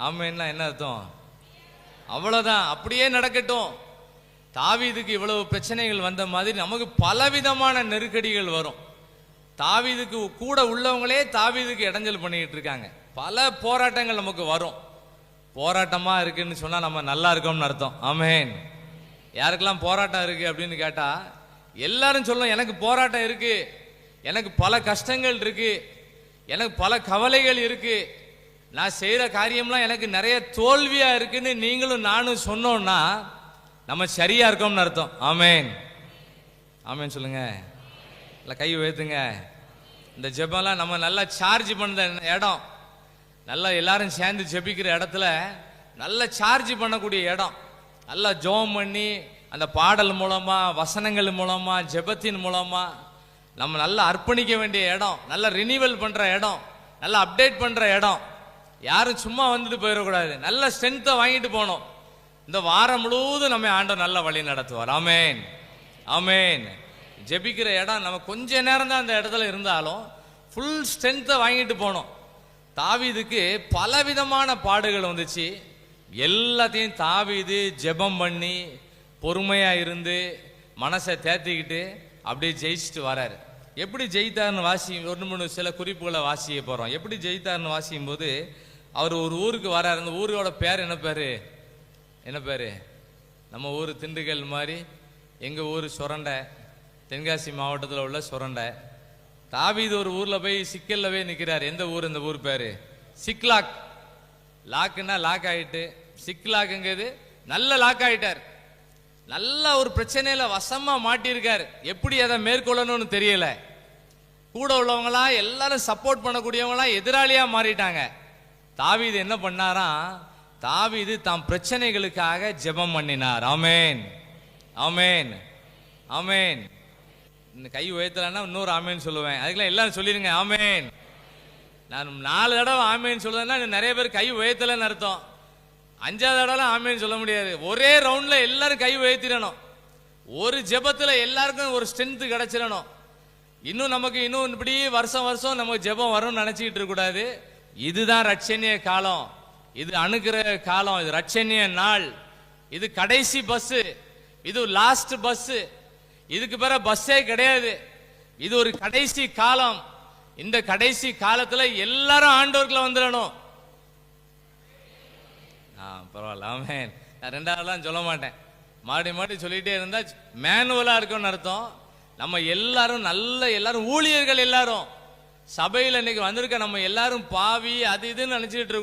ஆமென்னா என்ன அர்த்தம்? அவ்வளவுதான், அப்படியே நடக்கட்டும். தாவீதுக்கு இவ்வளவு பிரச்சனைகள் வந்த மாதிரி நமக்கு பலவிதமான நெருக்கடிகள் வரும். தாவீதுக்கு கூட உள்ளவங்களே தாவீதுக்கு இடைஞ்சல் பண்ணிட்டு இருக்காங்க. பல போராட்டங்கள் நமக்கு வரும். போராட்டமா இருக்குன்னு சொன்னா நம்ம நல்லா இருக்கோம்னு அர்த்தம். ஆமென். யாருக்கெல்லாம் போராட்டம் இருக்கு அப்படின்னு கேட்டா எல்லாரும் சொல்லணும், எனக்கு போராட்டம் இருக்கு, எனக்கு பல கஷ்டங்கள் இருக்கு, எனக்கு பல கவலைகள் இருக்கு, நான் செய்யற காரியம்லாம் எனக்கு நிறைய தோல்வியா இருக்குன்னு நீங்களும் நானும் சொன்னோம்னா நம்ம சரியா இருக்கோம்னு அர்த்தம். ஆமென். ஆமென் சொல்லுங்க. இல்லை கை உயர்த்துங்க. இந்த ஜெபம்லாம் நம்ம நல்லா சார்ஜ் பண்ண இடம், நல்லா எல்லாரும் சேர்ந்து ஜெபிக்கிற இடத்துல நல்லா சார்ஜ் பண்ணக்கூடிய இடம். நல்லா ஜெபம் பண்ணி அந்த பாடல் மூலமா, வசனங்கள் மூலமா, ஜெபத்தின் மூலமா நம்ம நல்லா அர்ப்பணிக்க வேண்டிய இடம், நல்லா ரினிவல் பண்ற இடம், நல்லா அப்டேட் பண்ற இடம். யாரும் சும்மா வந்துட்டு போயிடக்கூடாது, நல்ல ஸ்ட்ரென்த்தை வாங்கிட்டு போகணும். இந்த வாரம் முழுவதும் நம்ம ஆண்டவர் நல்ல வழி நடத்துவார். ஆமென். ஆமென். ஜெபிக்கிற இடம் நம்ம கொஞ்ச நேரம் தான் அந்த இடத்துல இருந்தாலும் ஃபுல் ஸ்ட்ரென்த்தை வாங்கிட்டு போனோம். தாவீதுக்கு பலவிதமான பாடுகள் வந்துச்சு. எல்லாத்தையும் தாவீது ஜெபம் பண்ணி பொறுமையா இருந்து மனசை தேத்திக்கிட்டு அப்படியே ஜெயிச்சுட்டு வராரு. எப்படி ஜெயித்தார்னு வாசி, ஒரு மூணு சில குறிப்புகளை வாசிக்க போறோம். எப்படி ஜெயித்தார்னு வாசிக்கும் போது அவர் ஒரு ஊருக்கு வராரு. அந்த ஊரோட பேர் என்ன பேரு? என்ன பேரு? நம்ம ஊர் திண்டுக்கல் மாதிரி, எங்க ஊர் சுரண்டை, தென்காசி மாவட்டத்தில் உள்ள சுரண்டை. தாவீது ஒரு ஊர்ல போய் சிக்கல்ல போய் நிக்கிறார். எந்த ஊர்? இந்த ஊர் பேரு சிக்லாக். லாக்குன்னா லாக் ஆயிட்டு, சிக்லாக்குங்கிறது நல்ல லாக் ஆயிட்டார். நல்ல ஒரு பிரச்சனையில வசமா மாட்டியிருக்காரு. எப்படி அதை மேற்கொள்ளணும்னு தெரியல. கூட உள்ளவங்களா எல்லாரும் சப்போர்ட் பண்ணக்கூடியவங்களா எதிராளியா மாறிட்டாங்க. தாவீது என்ன பண்ணாராம்? தாவீது தாம் பிரச்சனைகளுக்காக ஜெபம் பண்ணினார். ஆமென். ஆமென். ஆமென். இந்த கை உயர்த்தலன்னா இன்னொரு ஆமேன்னு சொல்லுவேன். அதுக்கெல்லாம் எல்லாரும் சொல்லிடுங்க ஆமேன். நான் 4 தடவை ஆமேன்னு சொல்லுவேன்னா நிறைய பேர் கை உயர்த்தலன்னு அர்த்தம். 5ஆவது தடவை ஆமேன்னு சொல்ல முடியாது. ஒரே ரவுண்ட்ல எல்லாரும் கை உயர்த்திடணும். ஒரு ஜெபத்துல எல்லாருக்கும் ஒரு ஸ்ட்ரென்த் கிடைச்சிடணும். இன்னும் நமக்கு இன்னும் இப்படி வருஷம் வருஷம் நமக்கு ஜெபம் வரும்னு நினைச்சிட்டு இருக்க கூடாது. இதுதான் ரட்சணிய காலம், இது அணுகிற காலம், இது ரட்சணிய நாள், இது கடைசி பஸ், இது லாஸ்ட் பஸ், இதுக்கு பிற பஸ்ஸே கிடையாது. இது ஒரு கடைசி காலம். இந்த கடைசி காலத்துல எல்லாரும் ஆண்டவர்களை வந்துடணும். பரவாயில்ல. ஆமென். நான் 2ஆவதுலாம் சொல்ல மாட்டேன். மாடி சொல்லிட்டே இருந்தா மேனுவலா இருக்கும்னு அர்த்தம். நம்ம எல்லாரும் எல்லாரும் ஊழியர்கள், எல்லாரும் சபையில் இன்னைக்கு வந்திருக்க நம்ம எல்லாரும் பாவி அது இதுன்னு நினைச்சிட்டு இருக்க